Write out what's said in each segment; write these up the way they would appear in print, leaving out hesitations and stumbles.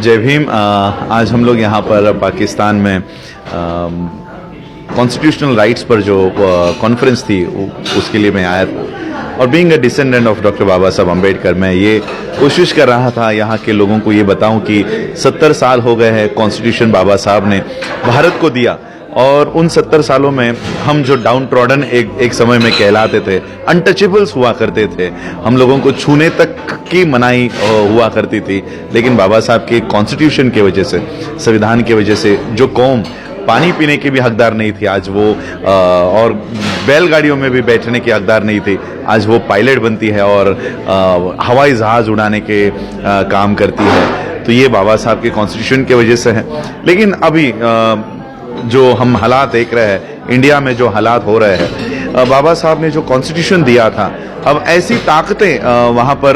जय भीम। आज हम लोग यहाँ पर पाकिस्तान में कॉन्स्टिट्यूशनल राइट्स पर जो कॉन्फ्रेंस थी उसके लिए मैं आया था और being a descendant of doctor Baba Saheb Ambedkar मैं ये कोशिश कर रहा था यहाँ के लोगों को ये बताऊं कि 70 साल हो गए हैं कॉन्स्टिट्यूशन बाबा साहब ने भारत को दिया और उन 70 सालों में हम जो डाउन ट्रॉडन एक समय में कहलाते थे, अनटचेबल्स हुआ करते थे, हम लोगों को छूने तक की मनाही हुआ करती थी, लेकिन बाबा साहब के कॉन्स्टिट्यूशन की वजह से, संविधान की वजह से जो कौम पानी पीने के भी हकदार नहीं थी आज वो और बैलगाड़ियों में भी बैठने की हकदार नहीं थी, आज वो पायलट बनती है और हवाई जहाज उड़ाने के काम करती है। तो ये बाबा साहब के कॉन्स्टिट्यूशन की वजह से है। लेकिन अभी जो हम हालात देख रहे हैं, इंडिया में जो हालात हो रहे हैं, बाबा साहब ने जो कॉन्स्टिट्यूशन दिया था, अब ऐसी ताकतें वहां पर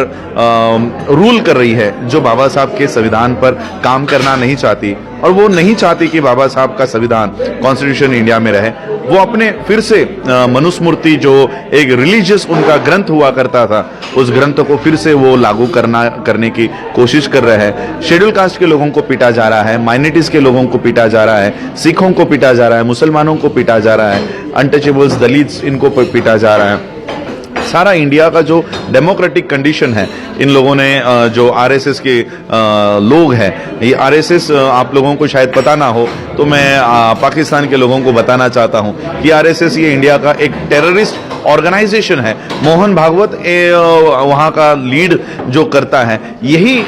रूल कर रही है जो बाबा साहब के संविधान पर काम करना नहीं चाहती और वो नहीं चाहती कि बाबा साहब का संविधान कॉन्स्टिट्यूशन इंडिया में रहे। वो अपने फिर से मनुस्मृति जो एक रिलीजियस उनका ग्रंथ हुआ करता था, उस ग्रंथ को फिर से वो लागू करने की कोशिश कर रहे हैं। शेड्यूल कास्ट के लोगों को पीटा जा रहा है, माइनॉरिटीज के लोगों को पीटा जा रहा है, सिखों को पीटा जा रहा है, मुसलमानों को पीटा जा रहा है, अनटचेबल्स दलित्स इनको पीटा जा रहा है। सारा इंडिया का जो डेमोक्रेटिक कंडीशन है, इन लोगों ने जो आरएसएस के लोग हैं, ये आरएसएस आप लोगों को शायद पता ना हो तो मैं पाकिस्तान के लोगों को बताना चाहता हूं कि आरएसएस ये इंडिया का एक टेररिस्ट ऑर्गेनाइजेशन है। मोहन भागवत वहां का लीड जो करता है, यही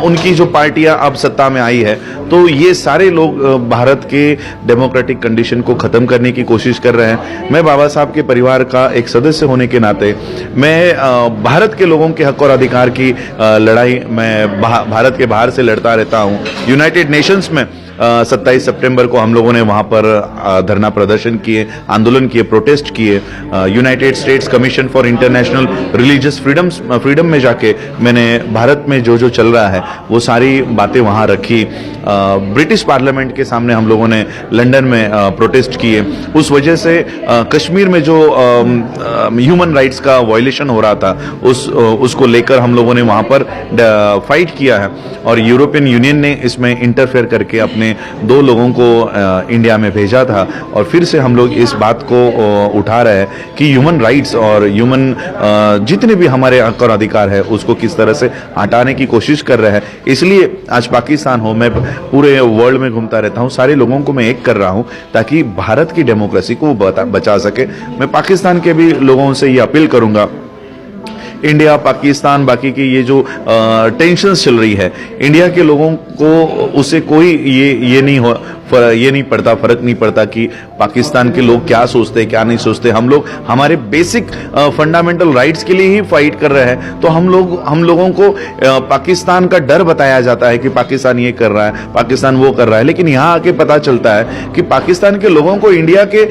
उनकी जो पार्टियां अब सत्ता में आई है, तो ये सारे लोग भारत के डेमोक्रेटिक कंडीशन को खत्म करने की कोशिश कर रहे हैं। मैं बाबा साहब के परिवार का एक सदस्य होने के नाते मैं भारत के लोगों के हक और अधिकार की लड़ाई मैं भारत के बाहर से लड़ता रहता हूं। यूनाइटेड नेशंस में 27 सितंबर को हम लोगों ने वहां पर धरना प्रदर्शन किए, आंदोलन किए, प्रोटेस्ट किए। United states commission for international religious freedom में जाके मैंने भारत में जो जो चल रहा है वो सारी बातें वहां रखी। ब्रिटिश पार्लियामेंट के सामने हम लोगों ने लंदन में प्रोटेस्ट किए। उस वजह से कश्मीर में जो ह्यूमन राइट्स का वायलेशन हो रहा था उसको लेकर हम लोगों ने वहां पर फाइट किया है और यूरोपियन यूनियन ने इसमें इंटरफेयर करके अपने 2 लोगों को इंडिया में भेजा था और फिर से हम लोग इस बात को उठा रहे हैं कि ह्यूमन राइट्स और ह्यूमन जितने भी हमारे हक और अधिकार है उसको किस तरह से हटाने की कोशिश कर रहे हैं। इसलिए आज पाकिस्तान हो, मैं पूरे वर्ल्ड में घूमता रहता हूं, सारे लोगों को मैं एक कर रहा हूं ताकि भारत की डेमोक्रेसी को बचा सके। मैं पाकिस्तान के भी लोगों से ये अपील करूंगा, इंडिया पाकिस्तान बाकी की ये जो टेंशन्स चल रही है, इंडिया के लोगों को उससे कोई ये नहीं पड़ता, फर्क नहीं पड़ता कि पाकिस्तान के लोग क्या सोचते हैं क्या नहीं सोचते। हम लोग हमारे बेसिक फंडामेंटल राइट्स के लिए ही फाइट कर रहे हैं। तो हम लोगों को पाकिस्तान का डर बताया जाता है कि पाकिस्तान ये कर रहा है, पाकिस्तान वो कर रहा है, लेकिन यहाँ आके पता चलता है कि पाकिस्तान के लोगों को इंडिया के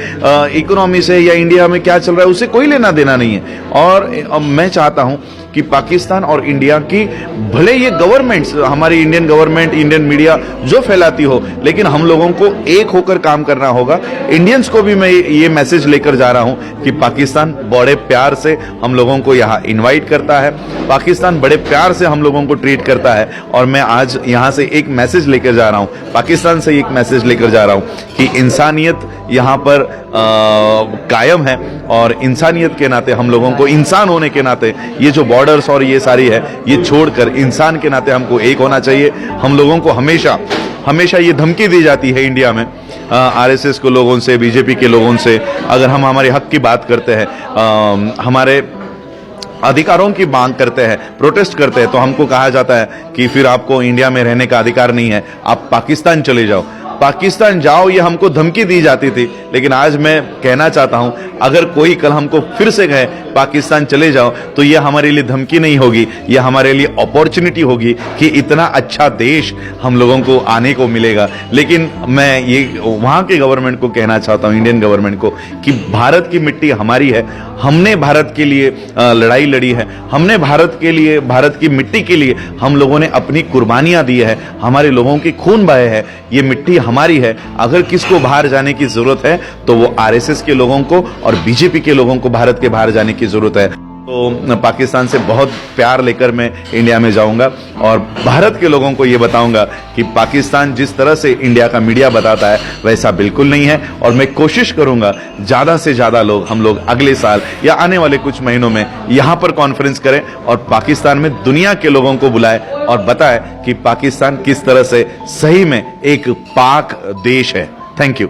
इकोनॉमी से या इंडिया में क्या चल रहा है उससे कोई लेना देना नहीं है। और मैं चाहता हूं कि पाकिस्तान और इंडिया की भले ये गवर्नमेंट्स, हमारी इंडियन गवर्नमेंट, इंडियन मीडिया जो फैलाती हो, लेकिन हम लोगों को एक होकर काम करना होगा। इंडियंस को भी मैं ये मैसेज लेकर जा रहा हूं कि पाकिस्तान बड़े प्यार से हम लोगों को यहाँ इनवाइट करता है, पाकिस्तान बड़े प्यार से हम लोगों को ट्रीट करता है। और मैं आज यहाँ से एक मैसेज लेकर जा रहा हूँ, पाकिस्तान से एक मैसेज लेकर जा रहा हूँ कि इंसानियत यहाँ पर कायम है और इंसानियत के नाते हम लोगों को, इंसान होने के नाते, ये जो बॉर्डर्स और ये सारी है ये छोड़कर इंसान के नाते हमको एक होना चाहिए। हम लोगों को हमेशा ये धमकी दी जाती है इंडिया में आरएसएस के लोगों से, बीजेपी के लोगों से, अगर हम हमारे हक की बात करते हैं, हमारे अधिकारों की मांग करते हैं, प्रोटेस्ट करते हैं, तो हमको कहा जाता है कि फिर आपको इंडिया में रहने का अधिकार नहीं है, आप पाकिस्तान चले जाओ। पाकिस्तान जाओ ये हमको धमकी दी जाती थी, लेकिन आज मैं कहना चाहता हूं, अगर कोई कल हमको फिर से कहे पाकिस्तान चले जाओ तो ये हमारे लिए धमकी नहीं होगी, ये हमारे लिए अपॉर्चुनिटी होगी कि इतना अच्छा देश हम लोगों को आने को मिलेगा। लेकिन मैं ये वहां के गवर्नमेंट को कहना चाहता हूं, इंडियन गवर्नमेंट को, कि भारत की मिट्टी हमारी है, हमने भारत के लिए लड़ाई लड़ी है, हमने भारत के लिए, भारत की मिट्टी के लिए हम लोगों ने अपनी कुर्बानियां दी है, हमारे लोगों की खून बहे है, ये मिट्टी हमारी है। अगर किसको बाहर जाने की जरूरत है तो वो आरएसएस के लोगों को और बीजेपी के लोगों को भारत के बाहर जाने की जरूरत है। तो पाकिस्तान से बहुत प्यार लेकर मैं इंडिया में जाऊंगा और भारत के लोगों को ये बताऊंगा कि पाकिस्तान जिस तरह से इंडिया का मीडिया बताता है वैसा बिल्कुल नहीं है। और मैं कोशिश करूंगा ज्यादा से ज्यादा हम लोग अगले साल या आने वाले कुछ महीनों में यहां पर कॉन्फ्रेंस करें और पाकिस्तान में दुनिया के लोगों को बुलाएं और बताएं कि पाकिस्तान किस तरह से सही में एक पाक देश है। Thank you.